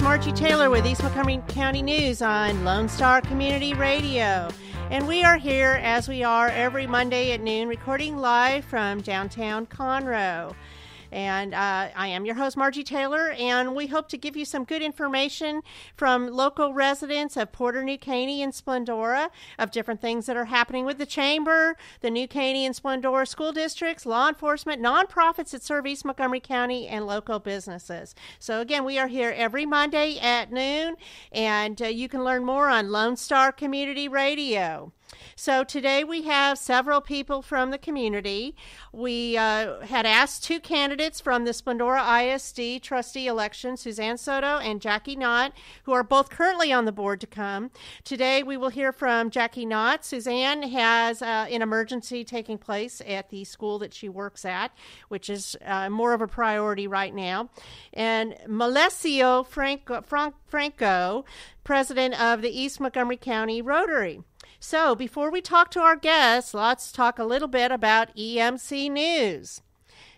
Margie Taylor with East Montgomery County News on Lone Star Community Radio. And we are here, as we are every Monday at noon, recording live from downtown Conroe. And I am your host, Margie Taylor, and we hope to give you some good information from local residents of Porter, New Caney, and Splendora of different things that are happening with the Chamber, the New Caney and Splendora school districts, law enforcement, nonprofits that serve East Montgomery County, and local businesses. So again, we are here every Monday at noon, and you can learn more on Lone Star Community Radio. So today we have several people from the community. We had asked two candidates from the Splendora ISD trustee election, Suzanne Soto and Jackie Knott, who are both currently on the board, to come. Today we will hear from Jackie Knott. Suzanne has an emergency taking place at the school that she works at, which is more of a priority right now. And Melecio Franco, president of the East Montgomery County Rotary. So before we talk to our guests, let's talk a little bit about EMC News.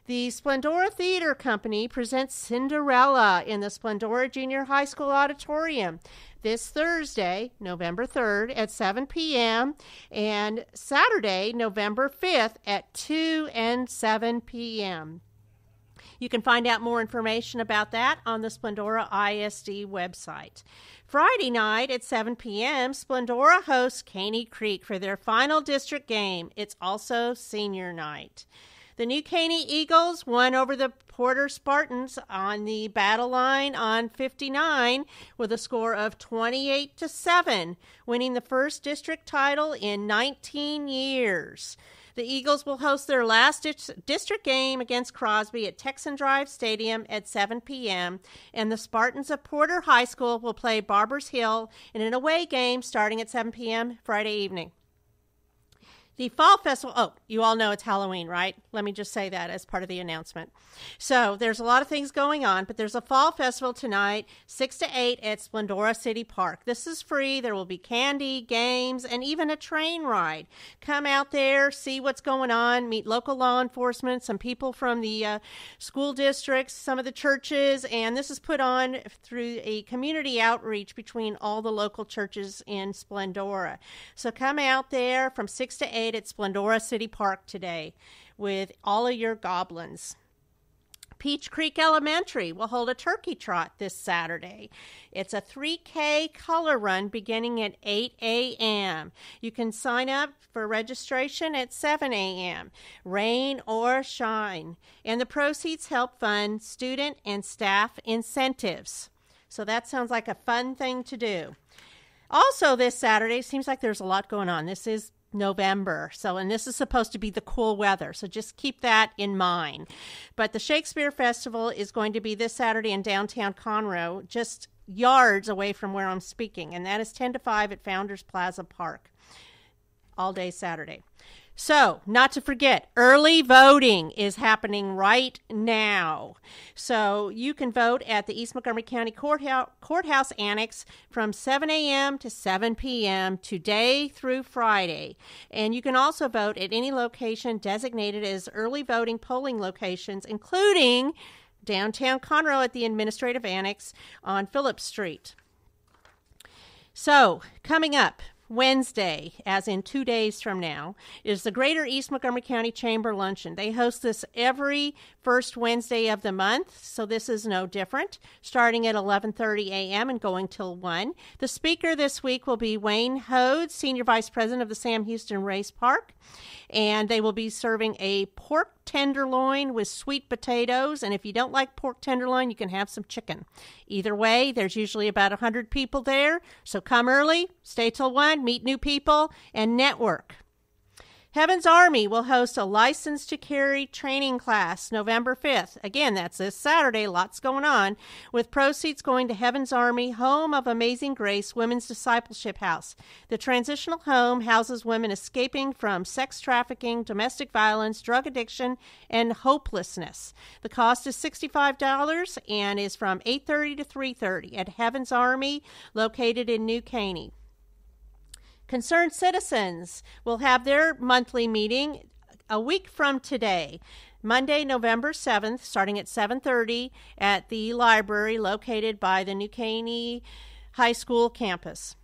The Splendora Theater Company presents Cinderella in the Splendora Junior High School Auditorium this Thursday, November 3rd at 7 p.m. and Saturday, November 5th at 2 and 7 p.m. You can find out more information about that on the Splendora ISD website. Friday night at 7 p.m., Splendora hosts Caney Creek for their final district game. It's also senior night. The New Caney Eagles won over the Porter Spartans on the battle line on 59 with a score of 28-7, winning the first district title in 19 years. The Eagles will host their last district game against Crosby at Texan Drive Stadium at 7 p.m., and the Spartans of Porter High School will play Barbers Hill in an away game starting at 7 p.m. Friday evening. The Fall Festival, you all know it's Halloween, right? Let me just say that as part of the announcement. So there's a lot of things going on, but there's a Fall Festival tonight, 6 to 8 at Splendora City Park. This is free. There will be candy, games, and even a train ride. Come out there, see what's going on, meet local law enforcement, some people from the school districts, some of the churches, and this is put on through a community outreach between all the local churches in Splendora. So come out there from 6 to 8 at Splendora City Park today with all of your goblins. Peach Creek Elementary will hold a turkey trot this Saturday. It's a 3K color run beginning at 8 a.m. You can sign up for registration at 7 a.m., rain or shine. And the proceeds help fund student and staff incentives. So that sounds like a fun thing to do. Also this Saturday, seems like there's a lot going on. This is November. And this is supposed to be the cool weather. So just keep that in mind. But the Shakespeare Festival is going to be this Saturday in downtown Conroe, just yards away from where I'm speaking. And that is 10 to 5 at Founders Plaza Park. All day Saturday. So, not to forget, early voting is happening right now. So, you can vote at the East Montgomery County Courthouse Annex from 7 a.m. to 7 p.m. today through Friday. And you can also vote at any location designated as early voting polling locations, including downtown Conroe at the Administrative Annex on Phillips Street. So, coming up, Wednesday, as in 2 days from now, is the Greater East Montgomery County Chamber Luncheon. They host this every first Wednesday of the month, so this is no different, starting at 11:30 a.m. and going till 1. The speaker this week will be Wayne Hode, Senior Vice President of the Sam Houston Race Park, and they will be serving a pork tenderloin with sweet potatoes, and if you don't like pork tenderloin, you can have some chicken. Either way, there's usually about 100 people there, so come early, stay till 1, meet new people, and network. Heaven's Army will host a License to Carry training class November 5th. Again, that's this Saturday, lots going on, with proceeds going to Heaven's Army, Home of Amazing Grace Women's Discipleship House. The transitional home houses women escaping from sex trafficking, domestic violence, drug addiction, and hopelessness. The cost is $65 and is from 8:30 to 3:30 at Heaven's Army, located in New Caney. Concerned Citizens will have their monthly meeting a week from today. Monday, November 7th, starting at 7:30 at the library located by the New Caney High School campus.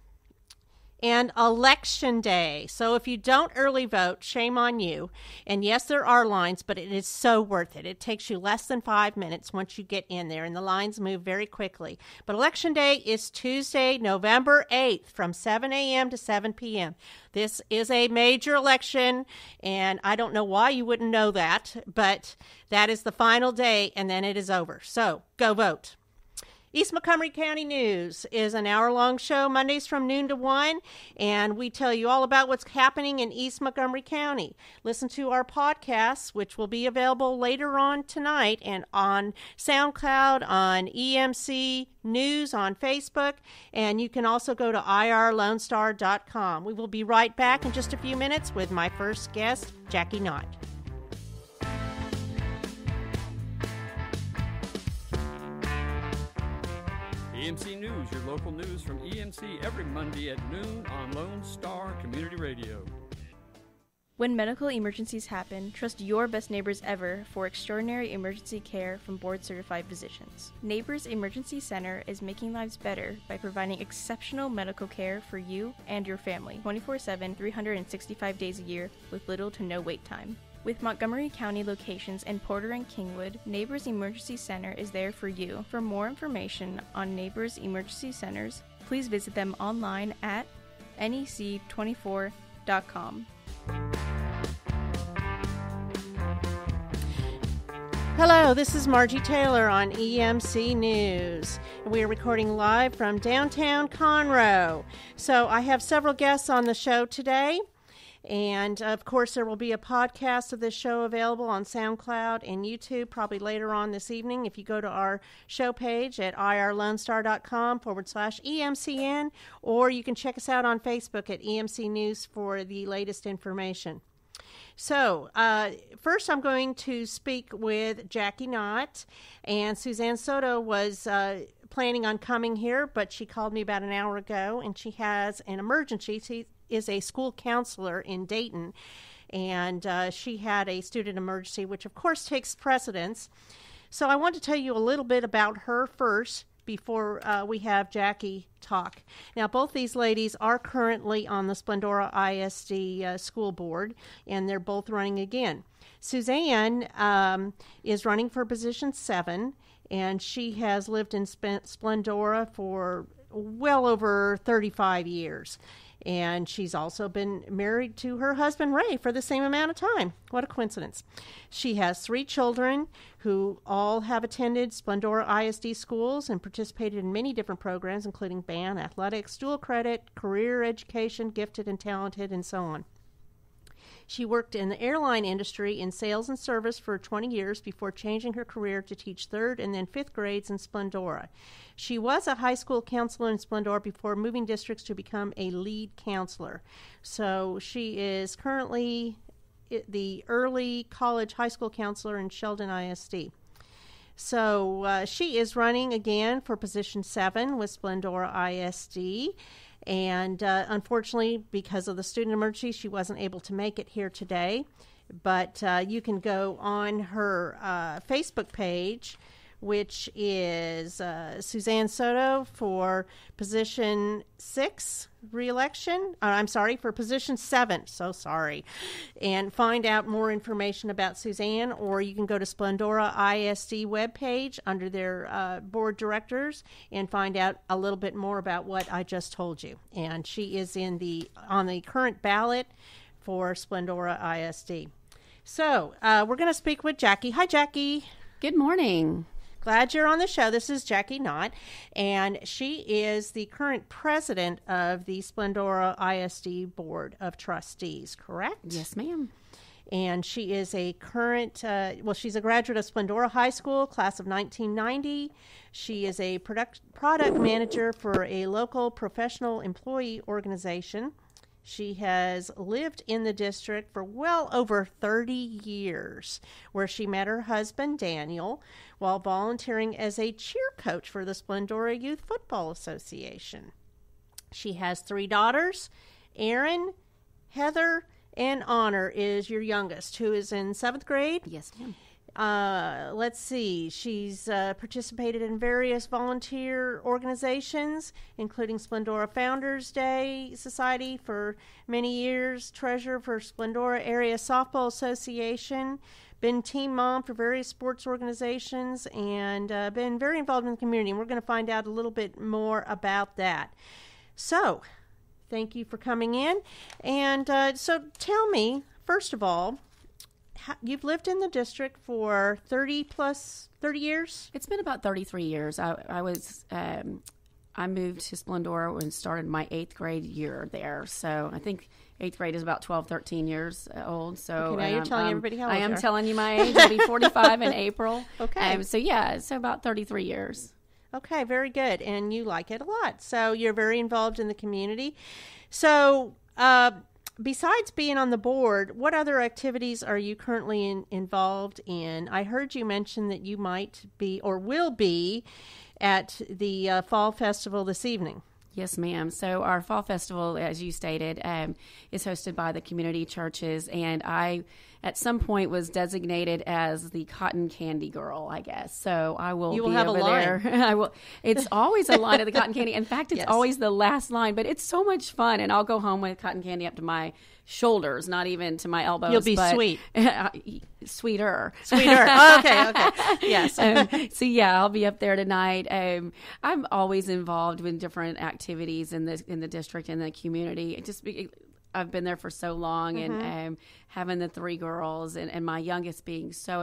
And Election Day. So if you don't early vote, shame on you. And yes, there are lines, but it is so worth it. It takes you less than 5 minutes once you get in there, and the lines move very quickly. But Election Day is Tuesday, November 8th from 7 a.m. to 7 p.m. This is a major election, and I don't know why you wouldn't know that, but that is the final day, and then it is over. So go vote. East Montgomery County News is an hour-long show, Mondays from noon to 1, and we tell you all about what's happening in East Montgomery County. Listen to our podcasts, which will be available later on tonight, and on SoundCloud, on EMC News, on Facebook, and you can also go to irlonestar.com. We will be right back in just a few minutes with my first guest, Jackie Knott. EMC News, your local news from EMC every Monday at noon on Lone Star Community Radio. When medical emergencies happen, trust your best neighbors ever for extraordinary emergency care from board-certified physicians. Neighbors Emergency Center is making lives better by providing exceptional medical care for you and your family, 24/7, 365 days a year, with little to no wait time. With Montgomery County locations in Porter and Kingwood, Neighbors Emergency Center is there for you. For more information on Neighbors Emergency Centers, please visit them online at nec24.com. Hello, this is Margie Taylor on EMC News. We are recording live from downtown Conroe. So I have several guests on the show today. And, of course, there will be a podcast of this show available on SoundCloud and YouTube probably later on this evening if you go to our show page at irlonestar.com/EMCN, or you can check us out on Facebook at EMC News for the latest information. So, first I'm going to speak with Jackie Knott, and Suzanne Soto was planning on coming here, but she called me about an hour ago, and she has an emergency. She is a school counselor in Dayton, and she had a student emergency, which of course takes precedence. So I want to tell you a little bit about her first before we have Jackie talk. Now, both these ladies are currently on the Splendora ISD school board, and they're both running again. Suzanne is running for position 7, and she has lived in Splendora for well over 35 years. And she's also been married to her husband, Ray, for the same amount of time. What a coincidence. She has 3 children who all have attended Splendora ISD schools and participated in many different programs, including band, athletics, dual credit, career education, gifted and talented, and so on. She worked in the airline industry in sales and service for 20 years before changing her career to teach 3rd and then 5th grades in Splendora. She was a high school counselor in Splendora before moving districts to become a lead counselor. So she is currently the early college high school counselor in Sheldon ISD. So she is running again for position 7 with Splendora ISD. And unfortunately, because of the student emergency, she wasn't able to make it here today. But you can go on her Facebook page, which is Suzanne Soto for position 6 re-election. For position 7. So sorry. And find out more information about Suzanne, or you can go to Splendora ISD webpage under their board directors and find out a little bit more about what I just told you. And she is on the current ballot for Splendora ISD. So we're going to speak with Jackie. Hi, Jackie. Good morning. Glad you're on the show. This is Jackie Knott, and she is the current president of the Splendora ISD Board of Trustees, correct? Yes, ma'am. And she is a current, she's a graduate of Splendora High School, class of 1990. She is a product manager for a local professional employee organization. She has lived in the district for well over 30 years, where she met her husband, Daniel, while volunteering as a cheer coach for the Splendora Youth Football Association. She has 3 daughters. Erin, Heather, and Honor is your youngest, who is in 7th grade. Yes, ma'am. Let's see. She's participated in various volunteer organizations, including Splendora Founders Day Society for many years, treasurer for Splendora Area Softball Association, been team mom for various sports organizations, and been very involved in the community. And we're going to find out a little bit more about that. So, thank you for coming in. And so tell me, first of all, you've lived in the district for 30 years? It's been about 33 years. I moved to Splendora and started my 8th grade year there. So I think 8th grade is about 12, 13 years old. So okay, now you're telling everybody how old I am you are. telling you my age. I'll be 45 in April. Okay. So about 33 years. Okay, very good. And you like it a lot. So you're very involved in the community. So besides being on the board, what other activities are you currently involved in? I heard you mention that you might be or will be at the Fall Festival this evening. Yes, ma'am. So our Fall Festival, as you stated, is hosted by the community churches, and I, at some point, was designated as the cotton candy girl, I guess. So I will You will be have over a line. there. I will. It's always a line of the cotton candy. In fact, it's Yes. always the last line, but it's so much fun, and I'll go home with cotton candy up to my shoulders, not even to my elbows. You'll be but sweet. Sweeter. Oh, okay. Yes. So yeah, I'll be up there tonight. I'm always involved with different activities in the district and the community. I've been there for so long, and having the 3 girls, and my youngest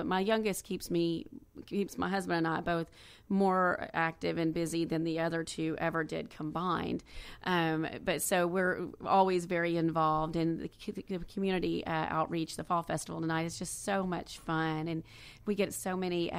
my youngest keeps my husband and I both more active and busy than the other 2 ever did combined. But so we're always very involved in the community outreach. The Fall Festival tonight is just so much fun, and we get so many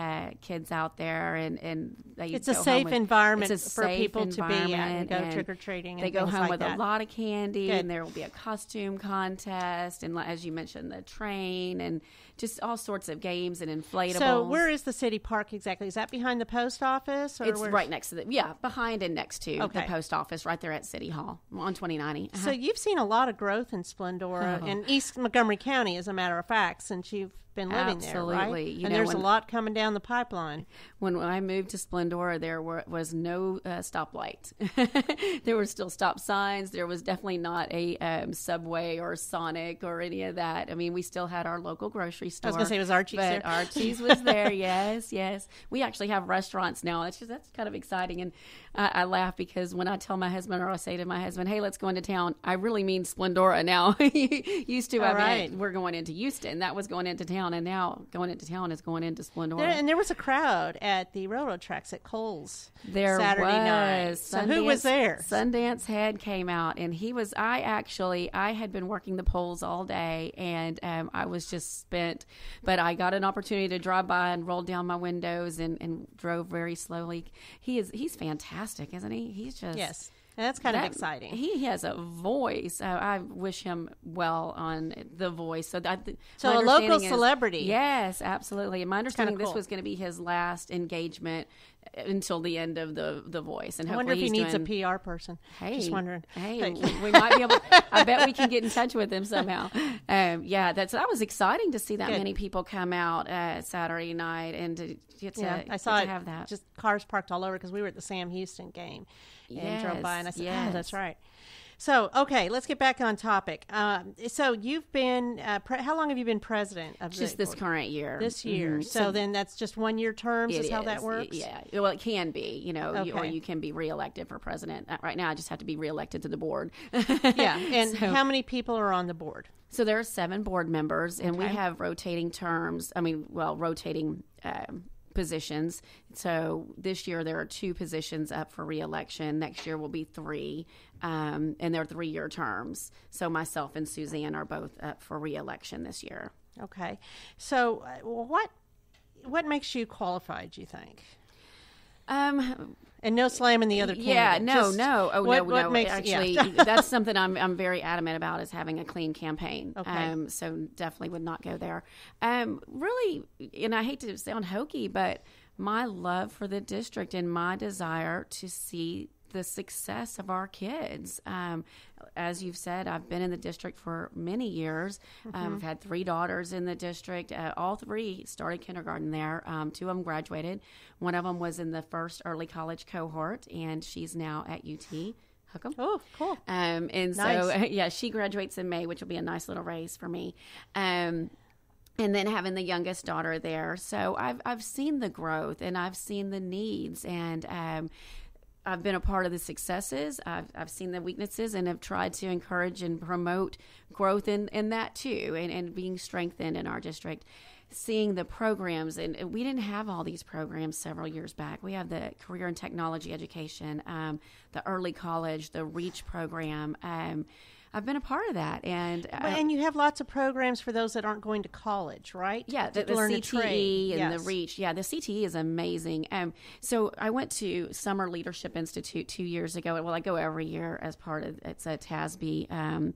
kids out there, and it's a safe environment it's a for safe people to be at and go and trick-or-treating. They go home like with that. a lot of candy, Good. and there will be a costume contest, and as you mentioned, the train, and just all sorts of games and inflatables. So where is the city park exactly? Is that behind the post office? Or It's right next to behind and next to the Okay. post office, right there at City Hall on 2090. So you've seen a lot of growth in Splendora and East Montgomery County, as a matter of fact, since you've been living there, right? Absolutely. You and know, there's a lot coming down the pipeline. When I moved to Splendora, there was no stoplight. There were still stop signs. There was definitely not a Subway or Sonic or any of that. I mean, we still had our local grocery store. I was going to say, was Archie's but there? Archie's was there, yes. We actually have restaurants now. That's kind of exciting. And I laugh because when I tell my husband, or I say to my husband, hey, let's go into town, I really mean Splendora now. Used to, we're going into Houston. That was going into town. And now going into town is going into Splendora. And there was a crowd at the railroad tracks at Cole's Saturday was. night. So who was there? Sundance Head came out, and I had been working the polls all day, and I was just spent. But I got an opportunity to drive by and rolled down my windows and drove very slowly. He's fantastic, isn't he? He's just Yes. And that's kind of exciting. He has a voice. I wish him well on The Voice. So a local celebrity. Yes, absolutely. And my understanding, cool. this was going to be his last engagement until the end of The Voice. And I wonder if he needs doing, a PR person. Hey, just wondering. Hey, we might be able. I bet we can get in touch with him somehow. That was exciting to see that Good. many people come out Saturday night and to get to, I saw to have that. Just cars parked all over because we were at the Sam Houston game and drove by, and I said, "Oh, that's right." So, okay, let's get back on topic. So, you've been how long have you been president of just the this current year? This year. Mm-hmm. So then that's just 1 year terms. Is how that works. Yeah. Well, it can be. Okay. Or you can be reelected for president. Right now, I just have to be reelected to the board. Yeah. And how many people are on the board? So there are 7 board members, and we have rotating terms. Rotating positions. So this year there are 2 positions up for reelection. Next year will be 3, and they're 3-year terms. So myself and Suzanne are both up for reelection this year. Okay. So what makes you qualified, do you think? And no slamming the other candidate. Yeah, no. What makes, actually, that's something I'm very adamant about, is having a clean campaign. Okay. So definitely would not go there. Really, and I hate to sound hokey, but my love for the district and my desire to see the success of our kids. As you've said, I've been in the district for many years. I've had 3 daughters in the district. All 3 started kindergarten there. 2 of them graduated. One of them was in the first early college cohort, and she's now at UT. Hookham. Oh, cool. And nice. So, yeah, she graduates in May, which will be a nice little raise for me. And then having the youngest daughter there. So I've seen the growth and I've seen the needs, and I've been a part of the successes. I've seen the weaknesses and have tried to encourage and promote growth in that too, and being strengthened in our district. Seeing the programs, and we didn't have all these programs several years back. We have the career and technology education, the early college, the REACH program. I've been a part of that, and you have lots of programs for those that aren't going to college, right? Yeah, the CTE and the REACH. Yeah, the CTE is amazing. So I went to Summer Leadership Institute 2 years ago. Well, I go every year as part of it's a TASB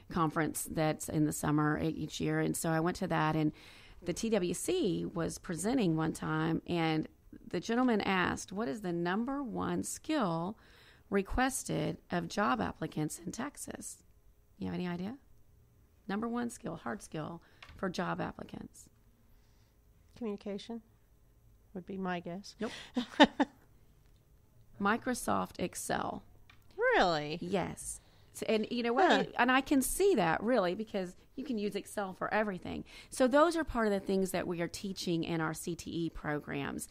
conference that's in the summer each year, and so I went to that, and the TWC was presenting one time, and the gentleman asked, "What is the number one skill requested of job applicants in Texas?" You have any idea? Number one skill, hard skill for job applicants. Communication would be my guess. Nope. Microsoft Excel. Really? Yes. So, and you know what? And I can see that really, because you can use Excel for everything. So those are part of the things that we are teaching in our CTE programs.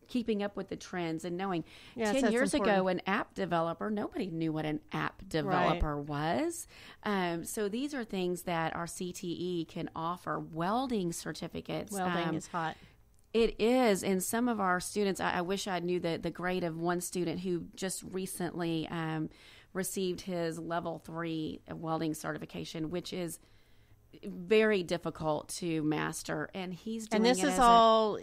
Keeping up with the trends and knowing 10 years ago, an app developer, nobody knew what an app developer was. So these are things that our CTE can offer. Welding certificates. Welding is hot. It is. And some of our students, I wish I knew the grade of one student who just recently received his level 3 welding certification, which is very difficult to master, and he's doing this is all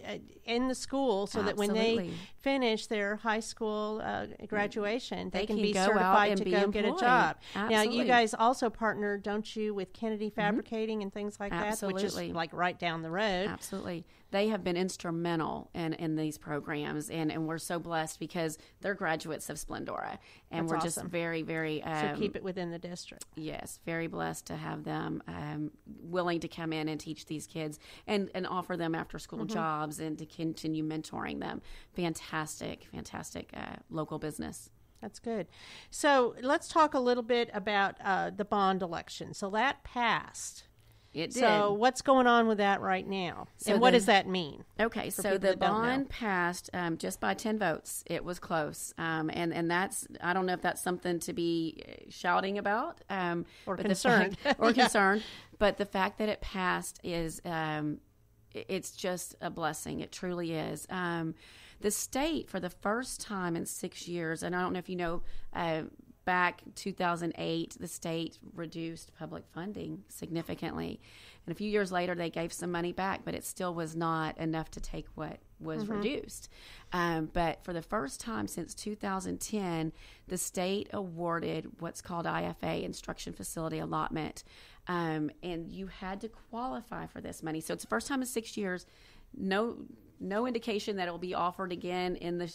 in the school, so that when they finish their high school graduation, they can be certified to go get a job. Now, you guys also partner, don't you, with Kennedy Fabricating and things like that, which is like right down the road. Absolutely. They have been instrumental in these programs, and we're so blessed because they're graduates of Splendora, and we're just very, very so keep it within the district. Yes, very blessed to have them willing to come in and teach these kids and offer them after school jobs and to continue mentoring them. Fantastic local business. That's good. So let's talk a little bit about the bond election. So that passed. It did. So what's going on with that right now? And what does that mean? Okay, so the bond passed just by 10 votes. It was close. And that's, I don't know if that's something to be shouting about. Or concerned. Concerned. But the fact that it passed is, it's just a blessing. It truly is. The state, for the first time in 6 years, and I don't know if you know, back 2008, the state reduced public funding significantly. And a few years later, they gave some money back, but it still was not enough to take what was reduced. But for the first time since 2010, the state awarded what's called IFA, Instruction Facility Allotment. And you had to qualify for this money. So it's the first time in 6 years, no indication that it will be offered again in the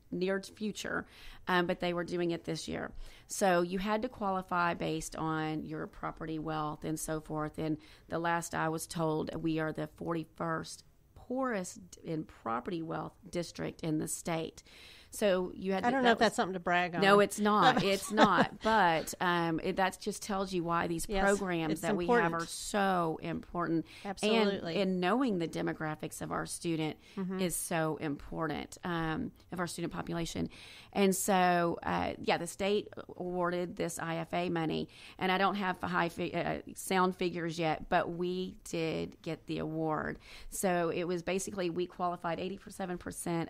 near future, but they were doing it this year. So you had to qualify based on your property wealth and so forth. And the last I was told, we are the 41st poorest in property wealth district in the state. So you had. I don't know if that's something to brag on. No, it's not. It's not. But that just tells you why these programs that we have are so important. Absolutely. And knowing the demographics of our student is so important, of our student population. And so, the state awarded this IFA money, and I don't have sound figures yet, but we did get the award. So it was basically we qualified 87%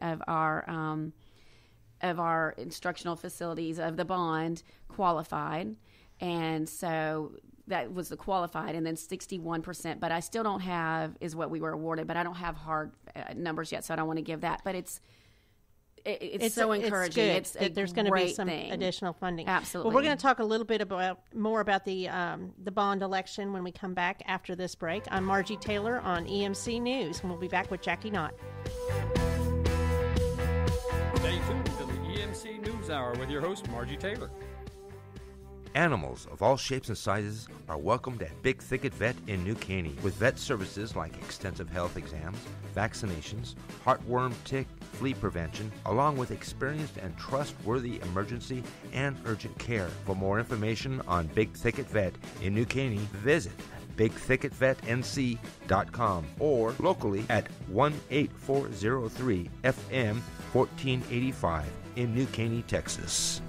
of our instructional facilities of the bond qualified, and so that was the qualified, and then 61%. But I still don't have is what we were awarded, but I don't have hard numbers yet, so I don't want to give that. But it's so encouraging. It's good. There's going to be some additional funding. Absolutely. Well, we're going to talk a little bit more about the bond election when we come back after this break. I'm Margie Taylor on EMC News, and we'll be back with Jackie Knott. Stay tuned to the EMC News Hour with your host, Margie Taylor. Animals of all shapes and sizes are welcomed at Big Thicket Vet in New Caney with vet services like extensive health exams, vaccinations, heartworm, tick, flea prevention, along with experienced and trustworthy emergency and urgent care. For more information on Big Thicket Vet in New Caney, visit bigthicketvetnc.com or locally at 18403 FM 1485 in New Caney, Texas.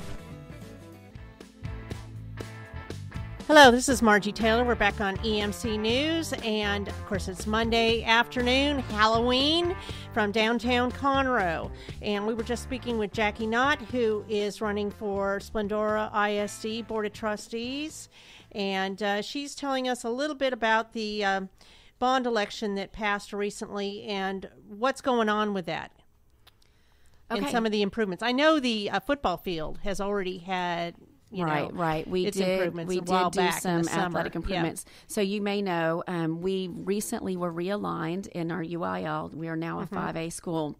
Hello, this is Margie Taylor. We're back on EMC News, and of course it's Monday afternoon, Halloween, from downtown Conroe. And we were just speaking with Jackie Knott, who is running for Splendora ISD Board of Trustees, and she's telling us a little bit about the bond election that passed recently and what's going on with that. Okay. And some of the improvements. I know the football field has already had... Right. We did do some athletic improvements. Yeah. So you may know we recently were realigned in our UIL. We are now a 5A school.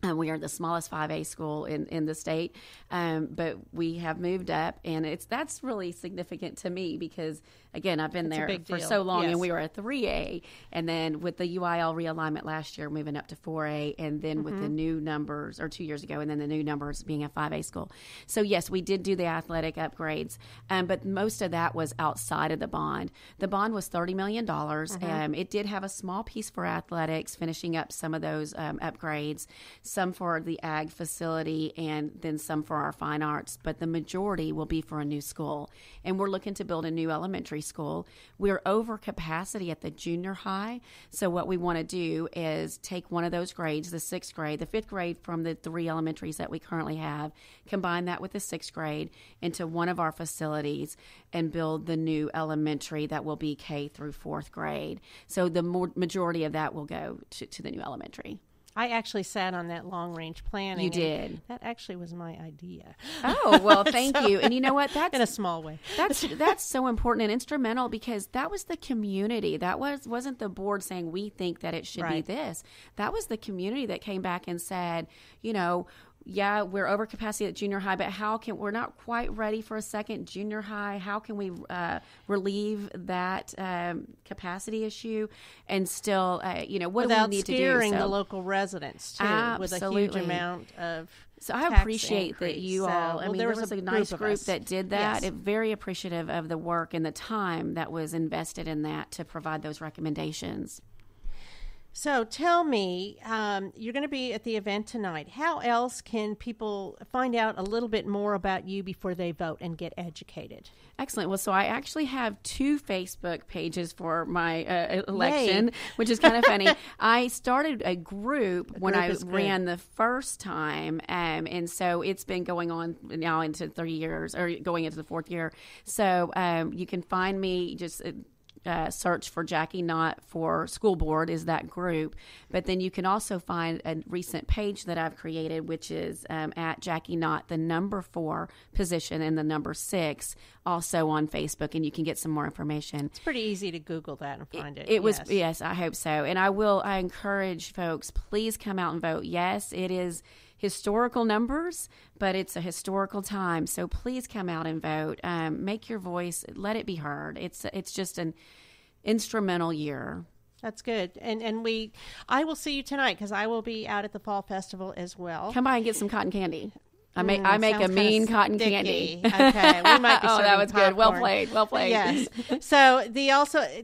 We are the smallest 5A school in the state, but we have moved up, and that's really significant to me because, again, I've been there for so long, and we were a 3A, and then with the UIL realignment last year, moving up to 4A, and then with the new numbers, or 2 years ago, and then the new numbers being a 5A school. So, yes, we did do the athletic upgrades, but most of that was outside of the bond. The bond was $30 million. It did have a small piece for athletics, finishing up some of those upgrades, some for the ag facility, and then some for our fine arts, but the majority will be for a new school. And we're looking to build a new elementary school. We're over capacity at the junior high, so what we want to do is take one of those grades, the 6th grade, the 5th grade from the 3 elementaries that we currently have, combine that with the 6th grade into one of our facilities and build the new elementary that will be K through 4th grade. So the majority of that will go to the new elementary. I actually sat on that long-range planning. You did. That actually was my idea. Oh, well, thank you. And you know what? That's in a small way. That's so important and instrumental because that was the community. That wasn't the board saying we think that it should be this. That was the community that came back and said, yeah, we're over capacity at junior high, but we're not quite ready for a second junior high. How can we relieve that capacity issue and still, what do we need to do? Without scaring the local residents, too, with a huge amount of So I appreciate that you all, there was a nice group that did that. Yes. Very appreciative of the work and the time that was invested in that to provide those recommendations. So tell me, you're going to be at the event tonight. How else can people find out a little bit more about you before they vote and get educated? Excellent. Well, so I actually have 2 Facebook pages for my election, which is kind of funny. I started a group when I ran the first time, and so it's been going on now into 3 years, or going into the 4th year. So you can find me just... search for Jackie Knott for School Board is that group. But then you can also find a recent page that I've created, which is at Jackie Knott, the number 4 position and the number 6, also on Facebook, and you can get some more information. It's pretty easy to Google that and find it. Yes, I hope so. And I encourage folks, please come out and vote. Yes, it is historical numbers, but it's a historical time. So please come out and vote. Make your voice, let it be heard. It's just an instrumental year. That's good. And I will see you tonight because I will be out at the Fall Festival as well. Come by and get some cotton candy. I make a mean cotton candy. Okay, we might be. Oh, that was popcorn. Good. Well played. Yes. So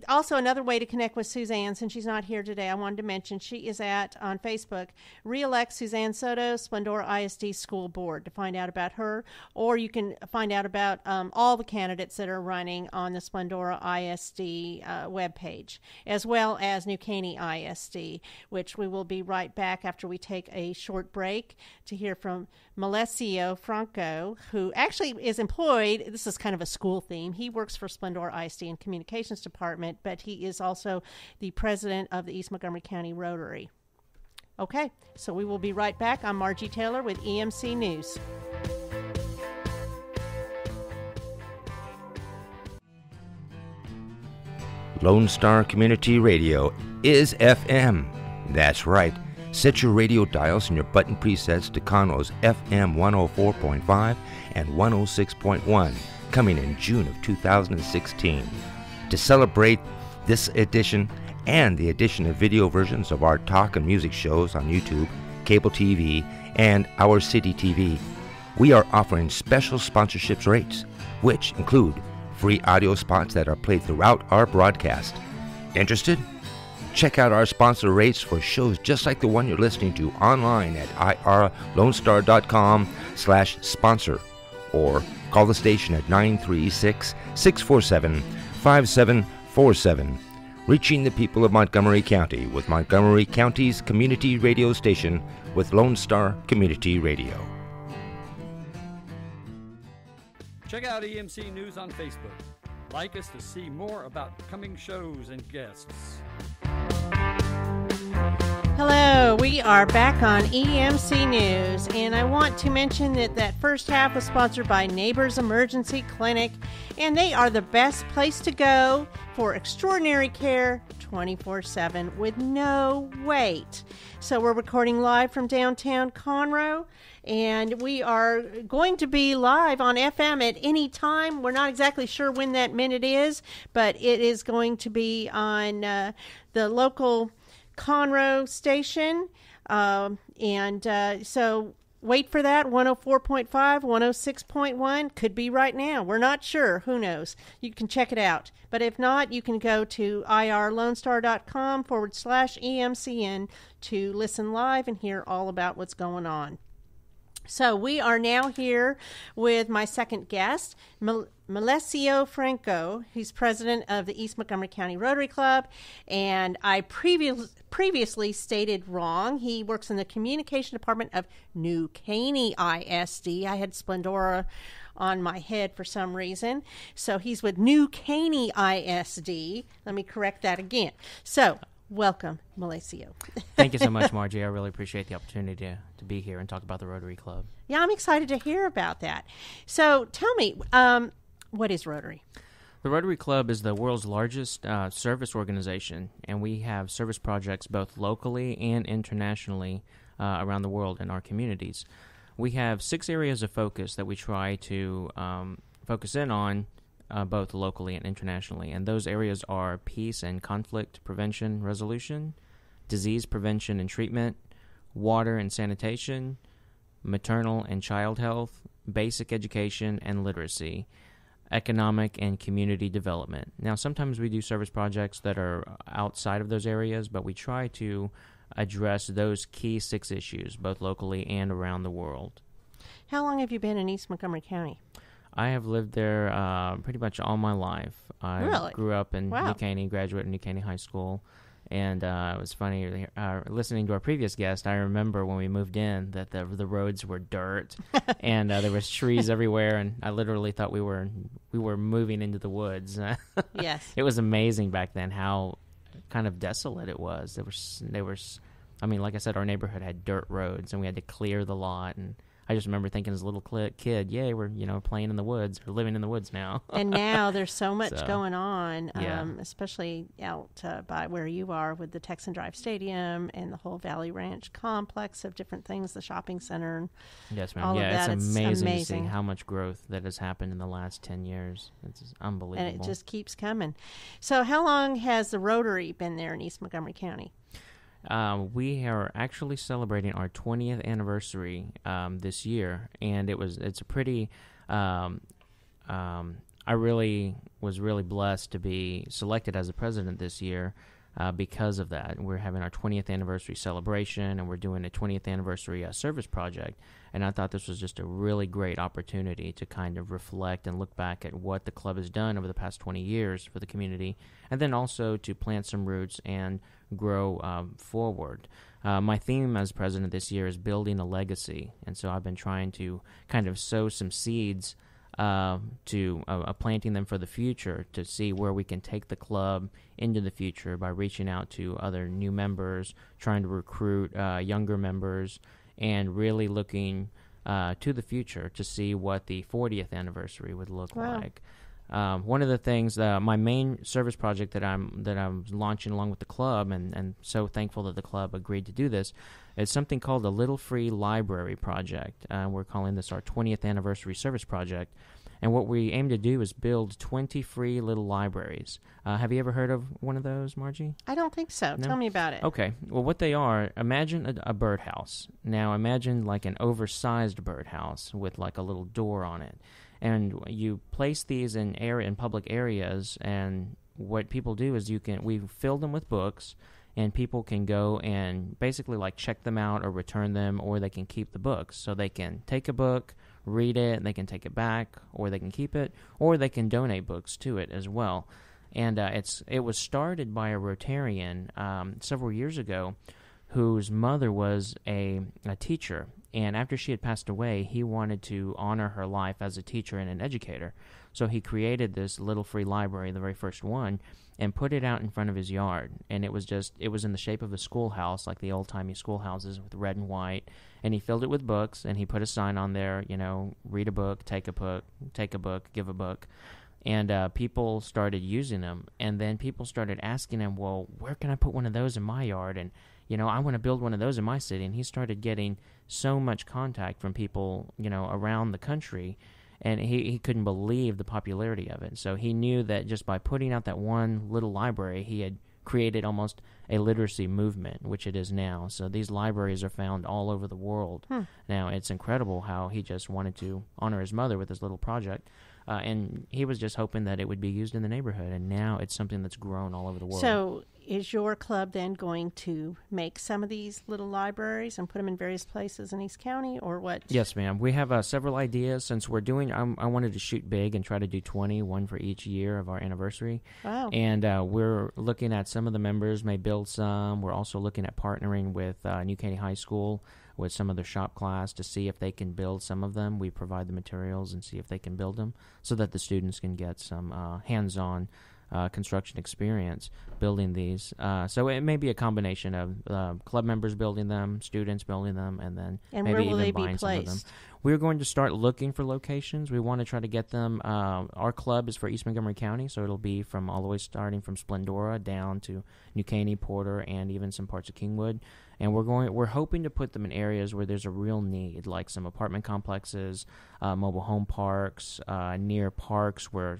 also another way to connect with Suzanne, since she's not here today, I wanted to mention she is on Facebook. Re-elect Suzanne Soto, Splendora ISD School Board, to find out about her, or you can find out about all the candidates that are running on the Splendora ISD webpage, as well as New Caney ISD, which we will be right back after we take a short break to hear from Melecio Franco, who actually is employed. This is kind of a school theme. He works for Splendora ISD in Communications Department, but he is also the president of the East Montgomery County Rotary. Okay, so we will be right back. I'm Margie Taylor with EMC News. Lone Star Community Radio is FM. That's right. Set your radio dials and your button presets to Conroe's FM 104.5 and 106.1, coming in June of 2016. To celebrate this edition and the addition of video versions of our talk and music shows on YouTube, cable TV, and Our City TV, we are offering special sponsorships rates, which include free audio spots that are played throughout our broadcast. Interested? Check out our sponsor rates for shows just like the one you're listening to online at irlonestar.com/sponsor, or call the station at 936-647-5747. Reaching the people of Montgomery County with Montgomery County's community radio station with Lone Star Community Radio. Check out EMC News on Facebook. Like us to see more about coming shows and guests. Hello, we are back on EMC News, and I want to mention that first half was sponsored by Neighbors Emergency Clinic, and they are the best place to go for extraordinary care 24/7 with no wait. So we're recording live from downtown Conroe, and we are going to be live on FM at any time. We're not exactly sure when that minute is, but it is going to be on the local Conroe station, so wait for that. 104.5, 106.1 could be right now. We're not sure. Who knows? You can check it out. But if not, you can go to irlonestar.com/EMCN to listen live and hear all about what's going on. So we are now here with my second guest, Melecio Franco. He's president of the East Montgomery County Rotary Club, and I previously stated wrong. He works in the communication department of New Caney ISD. I had Splendora on my head for some reason. So he's with New Caney ISD. Let me correct that again. So welcome, Melecio. Thank you so much, Margie. I really appreciate the opportunity to be here and talk about the Rotary Club. Yeah, I'm excited to hear about that. So tell me, what is Rotary? The Rotary Club is the world's largest service organization, and we have service projects both locally and internationally around the world in our communities. We have 6 areas of focus that we try to focus in on both locally and internationally, and those areas are peace and conflict prevention resolution, disease prevention and treatment, water and sanitation, maternal and child health, basic education and literacy, economic and community development. Now, sometimes we do service projects that are outside of those areas, but we try to address those key 6 issues, both locally and around the world. How long have you been in East Montgomery County? I have lived there pretty much all my life. I Really? grew up in Wow. New Caney, graduated New Caney High School, and it was funny listening to our previous guest. I remember when we moved in that the roads were dirt, and there was trees everywhere, and I literally thought we were moving into the woods. Yes. It was amazing back then how kind of desolate it was. There was, I mean, like I said, our neighborhood had dirt roads, and we had to clear the lot, and I just remember thinking as a little kid, yay, we're playing in the woods or living in the woods now. And now there's so much going on, yeah. Especially out by where you are with the Texan Drive Stadium and the whole Valley Ranch complex of different things, the shopping center. And yes, ma'am. all of that. It's amazing to see amazing. how much growth that has happened in the last 10 years. It's unbelievable. And it just keeps coming. So how long has the Rotary been there in East Montgomery County? We are actually celebrating our 20th anniversary this year, and it's a pretty. I really was really blessed to be selected as the president this year because of that. We're having our 20th anniversary celebration, and we're doing a 20th anniversary service project. And I thought this was just a really great opportunity to kind of reflect and look back at what the club has done over the past 20 years for the community, and then also to plant some roots and grow forward. My theme as president this year is building a legacy, and so I've been trying to kind of sow some seeds to planting them for the future to see where we can take the club into the future by reaching out to other new members, trying to recruit younger members, and really looking to the future to see what the 40th anniversary would look like. One of the things, my main service project that I'm launching along with the club, and so thankful that the club agreed to do this, It's something called the Little Free Library Project. We're calling this our 20th anniversary service project. And what we aim to do is build 20 free little libraries. Have you ever heard of one of those, Margie? I don't think so. No? Tell me about it. Okay. Well, what they are, imagine a birdhouse. Now, imagine like an oversized birdhouse with like a little door on it. And you place these in public areas, and what people do is we fill them with books, and people can go and basically like check them out or return them, or they can keep the books. So they can take a book, read it, they can take it back, or they can keep it, or they can donate books to it as well. And it was started by a Rotarian several years ago whose mother was a teacher. And after she had passed away, he wanted to honor her life as a teacher and an educator. So he created this Little Free Library, the very first one, and put it out in front of his yard. And it was in the shape of a schoolhouse, like the old-timey schoolhouses with red and white. And he filled it with books, and he put a sign on there, read a book, take a book, give a book. And people started using them. And then people started asking him, well, where can I put one of those in my yard? And I want to build one of those in my city. And he started getting so much contact from people, around the country, and he couldn't believe the popularity of it. So he knew that just by putting out that one little library, he had created almost a literacy movement, which it is now. So these libraries are found all over the world. Now, it's incredible how he just wanted to honor his mother with this little project. And he was just hoping that it would be used in the neighborhood, and now it's something that's grown all over the world. So is your club then going to make some of these little libraries and put them in various places in East County, or what? Yes, ma'am. We have several ideas. Since we're doing, I wanted to shoot big and try to do 20, one for each year of our anniversary. Wow. And we're looking at some of the members may build some. We're also looking at partnering with New Caney High School with some of their shop class to see if they can build some of them. We provide the materials and see if they can build them so that the students can get some hands-on construction experience building these. So it may be a combination of club members building them, students building them, and then maybe even buying some of them. We're going to start looking for locations. We want to try to get them. Our club is for East Montgomery County, so it'll be from all the way starting from Splendora down to New Caney, Porter, and even some parts of Kingwood. And we're hoping to put them in areas where there's a real need, like some apartment complexes, mobile home parks, near parks where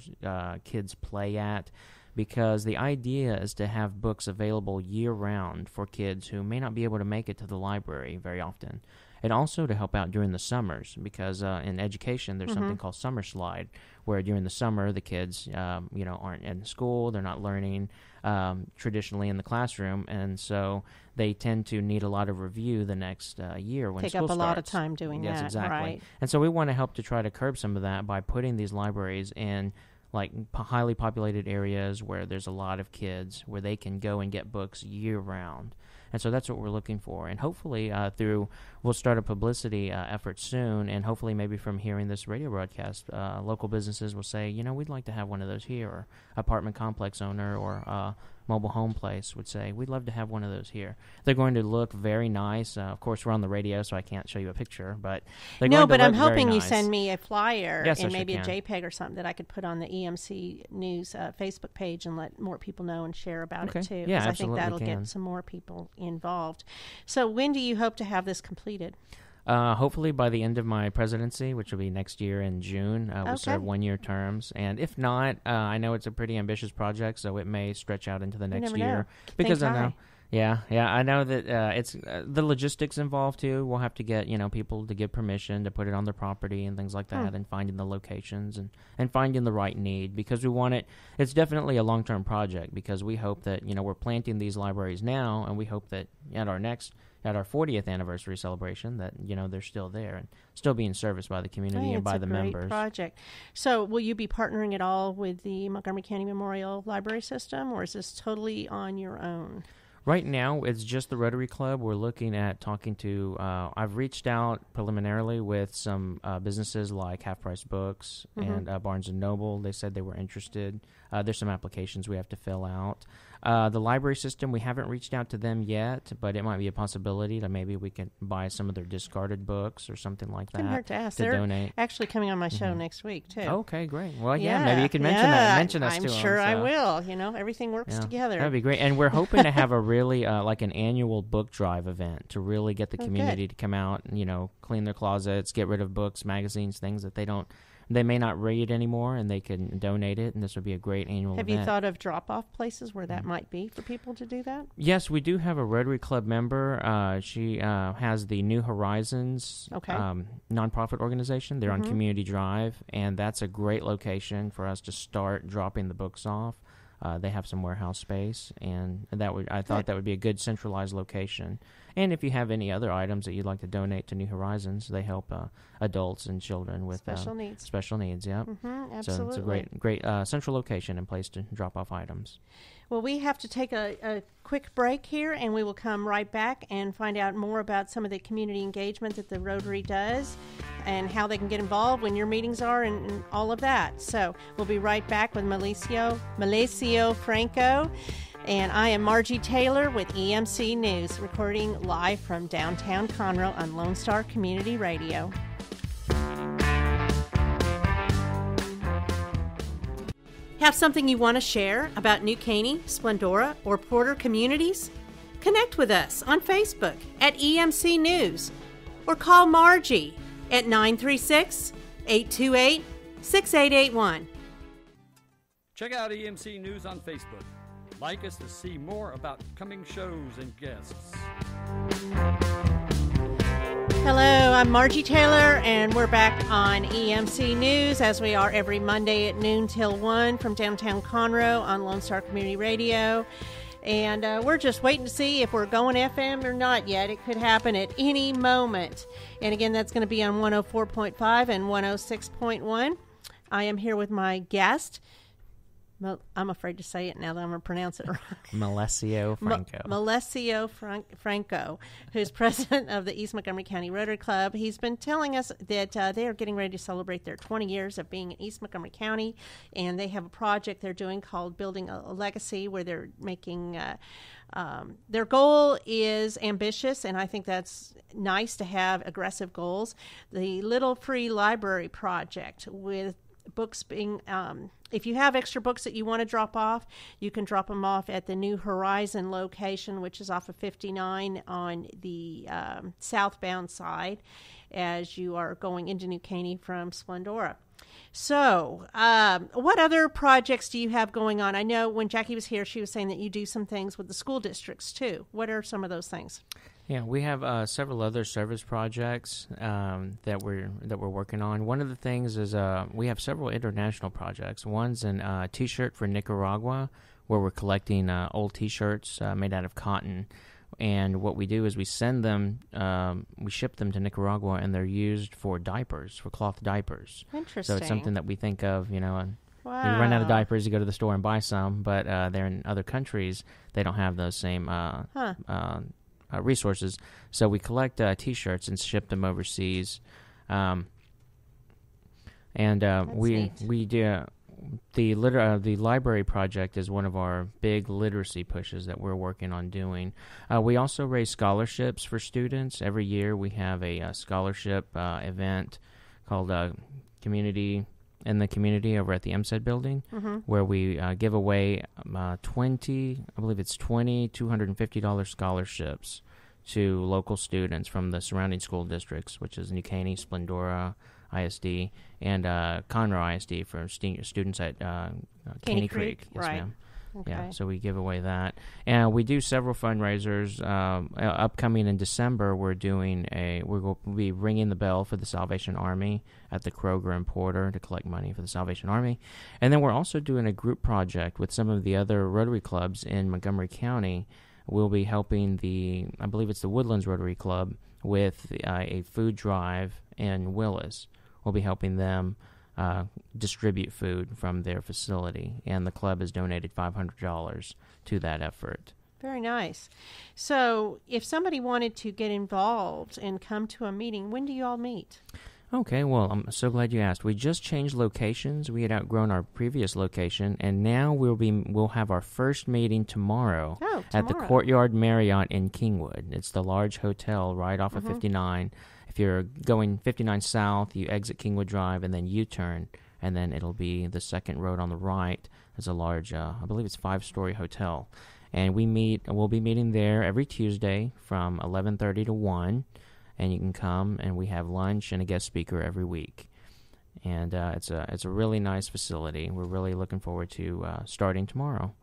kids play at, because the idea is to have books available year-round for kids who may not be able to make it to the library very often. And also to help out during the summers, because in education there's something called Summer Slide, where during the summer the kids aren't in school, they're not learning traditionally in the classroom, and so they tend to need a lot of review the next year when school starts. Take up a lot of time doing that. Yes, exactly. Right. And so we want to help to try to curb some of that by putting these libraries in like highly populated areas where there's a lot of kids, where they can go and get books year-round. And so that's what we're looking for. And hopefully we'll start a publicity effort soon, and hopefully maybe from hearing this radio broadcast, local businesses will say, we'd like to have one of those here, or apartment complex owner or mobile home place would say, we'd love to have one of those here. They're going to look very nice. Of course, we're on the radio, so I can't show you a picture, but they're going to look very nice. No, but I'm hoping you send me a flyer and maybe a JPEG or something that I could put on the EMC News Facebook page and let more people know and share about it too. Yeah, I think that'll get some more people involved. So when do you hope to have this completed? Hopefully by the end of my presidency, which will be next year in June. We'll serve one-year terms. And if not, I know it's a pretty ambitious project, so it may stretch out into the next year. Because I know... Yeah, I know that it's the logistics involved too. We'll have to get people to give permission to put it on their property and things like that, and finding the locations and finding the right need, because we want it. It's definitely a long-term project, because we hope that we're planting these libraries now, and we hope that at our 40th anniversary celebration that they're still there and still being serviced by the community and by the members. It's a great project. So will you be partnering at all with the Montgomery County Memorial Library System, or is this totally on your own? Right now, it's just the Rotary Club. We're looking at talking to, I've reached out preliminarily with some businesses like Half Price Books and Barnes & Noble. They said they were interested. There's some applications we have to fill out. The library system, we haven't reached out to them yet, but it might be a possibility that maybe we can buy some of their discarded books or something like that. Couldn't hurt to ask. To They're donate. actually coming on my show next week, too. Okay, great. Well, maybe you can mention us I'm to them. sure I will. Everything works together. That'd be great. And we're hoping to have a really, like an annual book drive event to really get the community to come out and, clean their closets, get rid of books, magazines, things that they may not read anymore, and they can donate it, and this would be a great annual event. Have you thought of drop-off places where that might be for people to do that? Yes, we do have a Rotary Club member. She has the New Horizons nonprofit organization. They're on Community Drive, and that's a great location for us to start dropping the books off. They have some warehouse space, and I thought that would be a good centralized location. And if you have any other items that you'd like to donate to New Horizons, they help adults and children with special needs. Special needs, yeah. Absolutely. So it's a great central location and place to drop off items. Well, we have to take a quick break here, and we will come right back and find out more about some of the community engagement that the Rotary does and how they can get involved when your meetings are and all of that. So we'll be right back with Melecio Franco. And I am Margie Taylor with EMC News, recording live from downtown Conroe on Lone Star Community Radio. Have something you want to share about New Caney, Splendora, or Porter communities? Connect with us on Facebook at EMC News or call Margie at 936-828-6881. Check out EMC News on Facebook. Like us to see more about coming shows and guests. Hello, I'm Margie Taylor, and we're back on EMC News, as we are every Monday at noon till 1 from downtown Conroe on Lone Star Community Radio. And we're just waiting to see if we're going FM or not yet. It could happen at any moment. And again, that's going to be on 104.5 and 106.1. I am here with my guest. I'm afraid to say it now that I'm going to pronounce it wrong. Melecio Franco. Melecio Franco, who's president of the East Montgomery County Rotary Club. He's been telling us that they are getting ready to celebrate their 20 years of being in East Montgomery County, and they have a project they're doing called Building a Legacy, where they're making their goal is ambitious, and I think that's nice to have aggressive goals. The Little Free Library Project, with books being if you have extra books that you want to drop off, you can drop them off at the New Horizon location, which is off of 59 on the southbound side as you are going into New Caney from Splendora. So what other projects do you have going on? I know when Jackie was here, she was saying that you do some things with the school districts too. What are some of those things? Yeah, we have several other service projects that we're working on. One of the things is we have several international projects. One's a T-shirt for Nicaragua, where we're collecting old T-shirts made out of cotton. And what we do is we send them, we ship them to Nicaragua, and they're used for diapers, for cloth diapers. Interesting. So it's something that we think of, and wow. You run out of diapers, you go to the store and buy some, but they're in other countries, they don't have those same resources. So we collect T-shirts and ship them overseas. We do the library project is one of our big literacy pushes that we're working on doing. We also raise scholarships for students. Every year we have a scholarship event called Community in the Community over at the EMC building, where we give away 20 $250 scholarships to local students from the surrounding school districts, which is New Caney, Splendora ISD, and Conroe ISD for students at Caney Creek. Yes, right. ma'am. Okay. Yeah, so we give away that. And we do several fundraisers. Upcoming in December, we'll be ringing the bell for the Salvation Army at the Kroger and Porter to collect money for the Salvation Army. And then we're also doing a group project with some of the other Rotary clubs in Montgomery County. We'll be helping I believe it's the Woodlands Rotary Club, with a food drive in Willis. We'll be helping them distribute food from their facility, and the club has donated $500 to that effort. Very nice. So if somebody wanted to get involved and come to a meeting, when do you all meet? Okay, well, I'm so glad you asked. We just changed locations. We had outgrown our previous location, and now we'll have our first meeting tomorrow at the Courtyard Marriott in Kingwood. It's the large hotel right off of 59. If you're going 59 south, you exit Kingwood Drive and then U-turn, and then it'll be the second road on the right. It's a large, I believe it's 5-story hotel. And we'll be meeting there every Tuesday from 11:30 to 1. And you can come, and we have lunch and a guest speaker every week. And it's a really nice facility. We're really looking forward to starting tomorrow.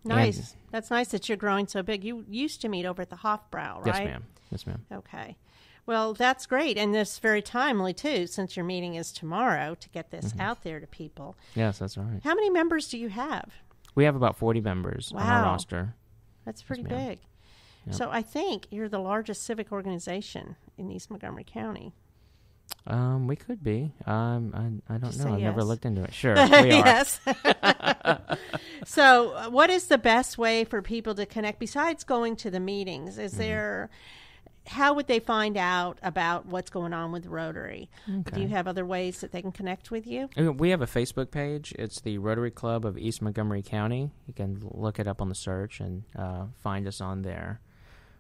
Nice. And that's nice that you're growing so big. You used to meet over at the Hofbrau, right? Yes, ma'am. Okay. Well, that's great, and this very timely, too, since your meeting is tomorrow, to get this out there to people. Yes, that's right. How many members do you have? We have about 40 members on our roster. That's pretty Yes, big. Yep. So I think you're the largest civic organization in East Montgomery County. We could be. I don't Just know. say I've never yes. looked into it. Sure, we are. Yes. So what is the best way for people to connect besides going to the meetings? Is there... How would they find out about what's going on with Rotary? Okay. Do you have other ways that they can connect with you? We have a Facebook page. It's the Rotary Club of East Montgomery County. You can look it up on the search and find us on there.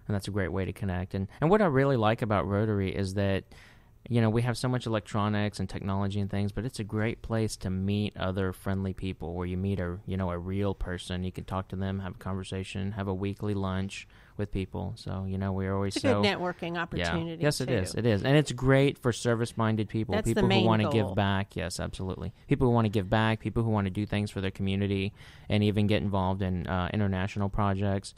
And that's a great way to connect. And what I really like about Rotary is that, we have so much electronics and technology and things, but it's a great place to meet other friendly people where you meet a real person. You can talk to them, have a conversation, have a weekly lunch with people. So, we're always It's a good networking opportunity. Yes, it is. It is. And it's great for service-minded people. That's people the main who want to goal. give back. Yes, absolutely. People who want to give back, people who want to do things for their community and even get involved in international projects.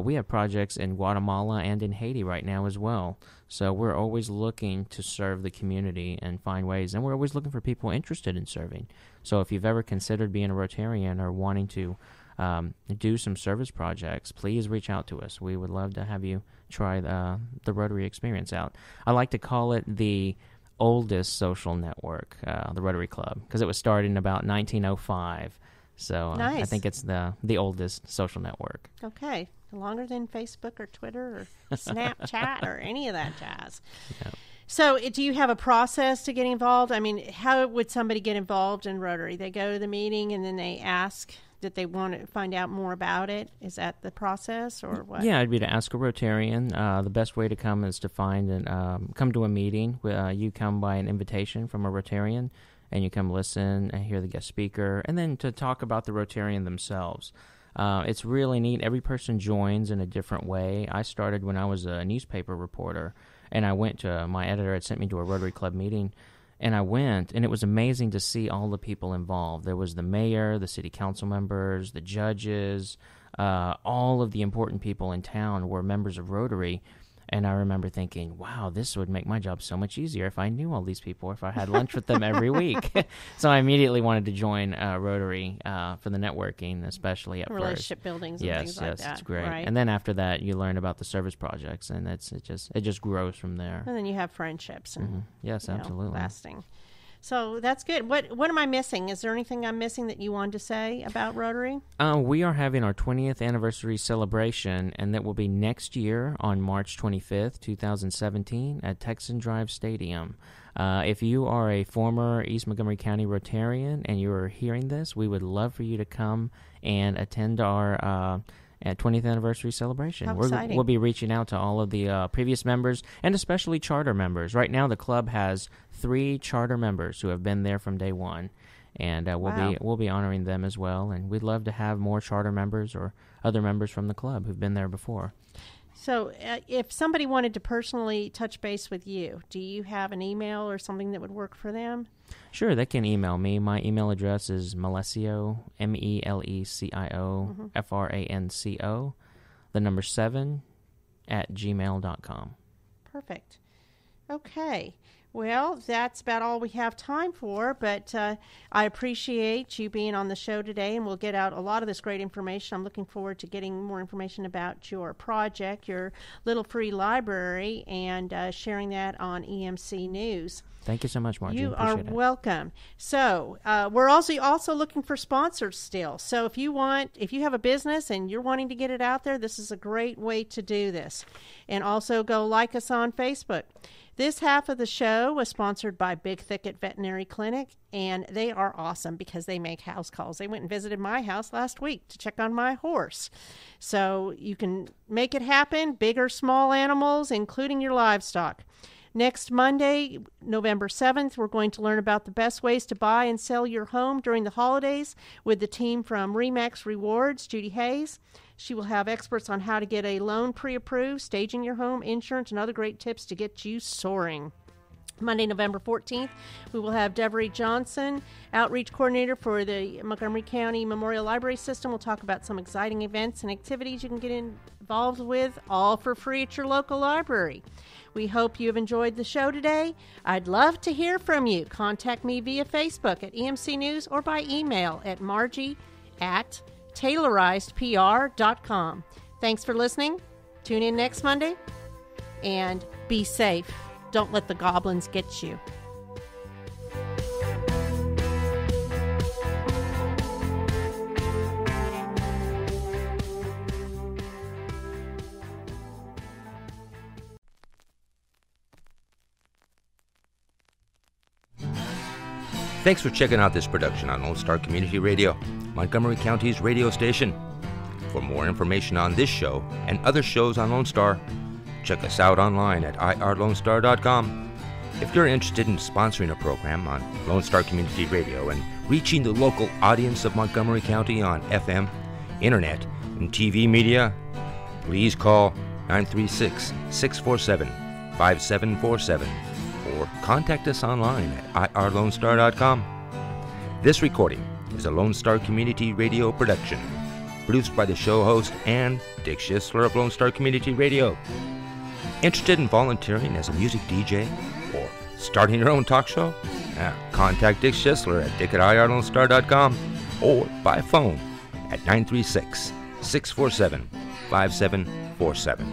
We have projects in Guatemala and in Haiti right now as well. So we're always looking to serve the community and find ways. And we're always looking for people interested in serving. So if you've ever considered being a Rotarian or wanting to do some service projects, please reach out to us. We would love to have you try the Rotary experience out. I like to call it the oldest social network, the Rotary Club, because it was started in about 1905. So Nice. I think it's the oldest social network. Okay. Longer than Facebook or Twitter or Snapchat or any of that jazz. Yep. So do you have a process to get involved? I mean, how would somebody get involved in Rotary? They go to the meeting and then they ask that they want to find out more about it. Is that the process or what? Yeah, it'd be to ask a Rotarian. The best way to come is to find and come to a meeting. You come by an invitation from a Rotarian, and you come listen and hear the guest speaker, and then to talk about the Rotarian themselves. It's really neat. Every person joins in a different way. I started when I was a newspaper reporter, and I went to, my editor had sent me to a Rotary Club meeting, and I went, and it was amazing to see all the people involved. There was the mayor, the city council members, the judges, all of the important people in town were members of Rotary. And I remember thinking, wow, this would make my job so much easier if I knew all these people, if I had lunch with them every week. So I immediately wanted to join Rotary for the networking, especially at Relationship first. buildings and things like that. Yes, it's great. Right. And then after that, you learn about the service projects, and it just grows from there. And then you have friendships and Yes, absolutely. lasting. So that's good. What am I missing? Is there anything I'm missing that you wanted to say about Rotary? We are having our 20th anniversary celebration, and that will be next year on March 25th, 2017 at Texan Drive Stadium. If you are a former East Montgomery County Rotarian and you are hearing this, we would love for you to come and attend our 20th anniversary celebration. How exciting. We'll be reaching out to all of the previous members and especially charter members. Right now, the club has 3 charter members who have been there from day one, and we'll be honoring them as well. And we'd love to have more charter members or other members from the club who've been there before. So if somebody wanted to personally touch base with you, do you have an email or something that would work for them? Sure, they can email me. My email address is Melecio, Melecio, Franco, the number 7, @gmail.com. Perfect. Okay. Well, that's about all we have time for, but I appreciate you being on the show today, and we'll get out a lot of this great information. I'm looking forward to getting more information about your project, your little free library, and sharing that on EMC News. Thank you so much, Margie. You are Appreciate it. welcome. So we're also looking for sponsors still. So if you have a business and you're wanting to get it out there, this is a great way to do this. And also go like us on Facebook. This half of the show show was sponsored by Big Thicket Veterinary Clinic, and they are awesome because they make house calls. They went and visited my house last week to check on my horse. So you can make it happen, big or small animals, including your livestock. Next Monday, November 7th, we're going to learn about the best ways to buy and sell your home during the holidays with the team from RE/MAX Rewards, Judy Hayes. She will have experts on how to get a loan pre-approved, staging your home, insurance, and other great tips to get you soaring. Monday, November 14th, we will have Devery Johnson, Outreach Coordinator for the Montgomery County Memorial Library System. We'll talk about some exciting events and activities you can get involved with, all for free at your local library. We hope you have enjoyed the show today. I'd love to hear from you. Contact me via Facebook at EMC News or by email at margie@taylorizedpr.com. Thanks for listening. Tune in next Monday and be safe. Don't let the goblins get you. Thanks for checking out this production on Lone Star Community Radio, Montgomery County's radio station. For more information on this show and other shows on Lone Star, check us out online at irlonestar.com. If you're interested in sponsoring a program on Lone Star Community Radio and reaching the local audience of Montgomery County on FM, internet, and TV media, please call 936-647-5747 or contact us online at irlonestar.com. This recording is a Lone Star Community Radio production, produced by the show host and Dick Schisler of Lone Star Community Radio. Interested in volunteering as a music DJ or starting your own talk show? Contact Dick Schisler at dick@irlonestar.com or by phone at 936-647-5747.